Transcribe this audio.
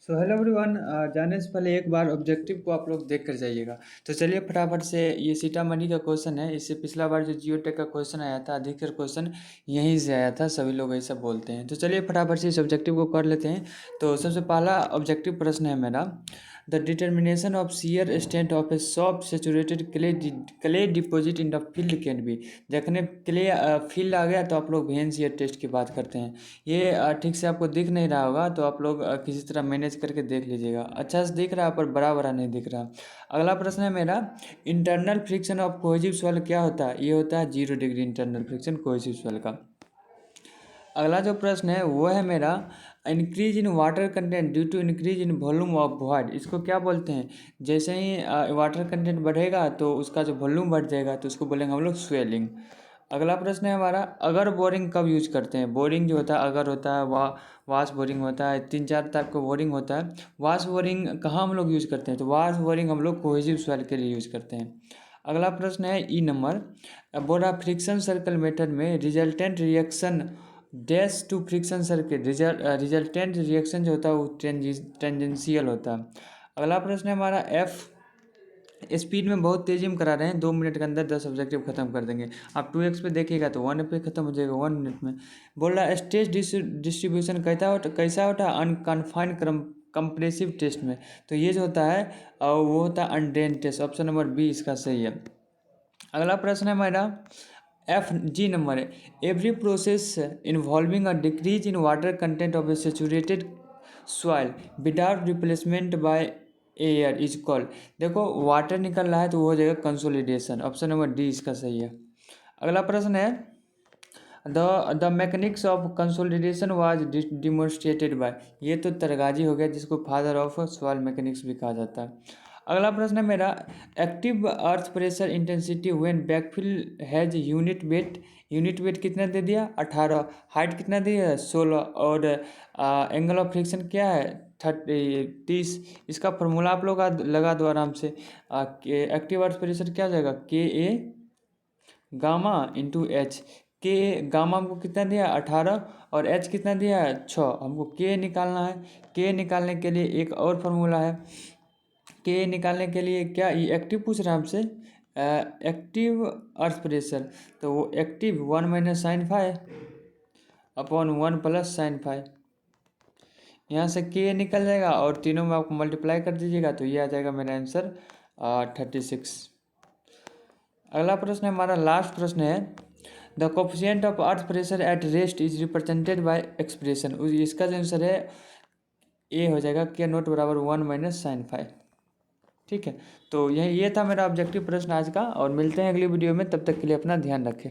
So hello everyone. जाने से पहले एक बार ऑब्जेक्टिव को आप लोग देख कर जाइएगा। तो चलिए फटाफट से, ये सीतामढ़ी का क्वेश्चन है। इससे पिछला बार जो जियो टेक का क्वेश्चन आया था, अधिकतर क्वेश्चन यहीं से आया था, सभी लोग ऐसा बोलते हैं। तो चलिए फटाफट से इस ऑब्जेक्टिव को कर लेते हैं। तो सबसे पहला ऑब्जेक्टिव प्रश्न है मेरा, the determination of shear strength of A soft saturated clay deposit in the field can be. देखने क्ले फील्ड आ गया तो आप लोग वेन shear टेस्ट की बात करते हैं। ये ठीक से आपको दिख नहीं रहा होगा, तो आप लोग किसी तरह मैनेज करके देख लीजिएगा। अच्छा से दिख रहा है पर बड़ा बड़ा नहीं दिख रहा। अगला प्रश्न है मेरा, internal friction of cohesive soil क्या होता है? ये होता है 0 degree internal friction cohesive soil का। अगला जो प्रश्न है वो है मेरा, increase in water content due to increase in volume of void, इसको क्या बोलते हैं? जैसे ही वाटर कंटेंट बढ़ेगा तो उसका जो वॉल्यूम बढ़ जाएगा तो उसको बोलेंगे हम लोग स्वेलिंग। अगला प्रश्न है हमारा, अगर बोरिंग कब यूज करते हैं? बोरिंग जो होता है, अगर होता है, वाश बोरिंग होता है, 3-4 टाइप का बोरिंग होता है। वाश बोरिंग कहाँ हम लोग यूज करते हैं? तो वाश बोरिंग हम लोग कोहेसिव सॉइल के लिए यूज करते हैं। अगला प्रश्न है ई नंबर, बोरा फ्रिक्शन सर्कल मेथड में resultant reaction dash to friction circuit, resultant reaction जो होता है वो टेंजेंशियल होता है। अगला प्रश्न है हमारा, एफ स्पीड में बहुत तेज़ी में करा रहे हैं, 2 मिनट के अंदर 10 ऑब्जेक्टिव खत्म कर देंगे। आप 2x पे देखिएगा तो 1 पे खत्म हो जाएगा 1 मिनट में। बोल रहा है स्टेज डिस्ट्रीब्यूशन कैसा होता है अनकन्फाइंड कंप्रेसिव टेस्ट में? तो ये जो होता है वो होता है undrained test. Option number B इसका सही है। अगला प्रश्न है मेरा, एफ जी नंबर है, every process involving a decrease in water content of a saturated soil without replacement by air is called. देखो वाटर निकल रहा है तो वो हो जाएगा कंसोलिडेशन। ऑप्शन नंबर डी इसका सही है। अगला प्रश्न है, the mechanics of consolidation was demonstrated by, ये तो तरगाजी हो गया जिसको फादर ऑफ सॉइल मैकेनिक्स भी कहा जाता है। अगला प्रश्न है मेरा, active earth pressure intensity when backfill has unit weight कितना दे दिया? 18। हाइट कितना दिया? 16। और एंगल ऑफ फ्रिक्शन क्या है? 30। इसका फॉर्मूला आप लोग लगा दो आराम से। एक्टिव अर्थ प्रेशर क्या हो जाएगा? के ए गामा इंटू एच। के गामा हमको कितना दिया? 18। और एच कितना दिया है? 6। हमको के निकालना है। के निकालने के लिए एक और फार्मूला है। के निकालने के लिए क्या, ये एक्टिव पूछ रहा है हमसे, एक्टिव अर्थ प्रेशर, तो वो active 1 minus sine five upon 1 plus sine five. यहाँ से के निकल जाएगा और तीनों में आपको मल्टीप्लाई कर दीजिएगा तो ये आ जाएगा मेरा आंसर 36। अगला प्रश्न है हमारा, लास्ट प्रश्न है, the coefficient of earth pressure at rest is represented by expression. इसका जो आंसर है ए हो जाएगा, के नोट बराबर 1 माइनस साइन फाइव। ठीक है, तो ये था मेरा ऑब्जेक्टिव प्रश्न आज का, और मिलते हैं अगली वीडियो में। तब तक के लिए अपना ध्यान रखें।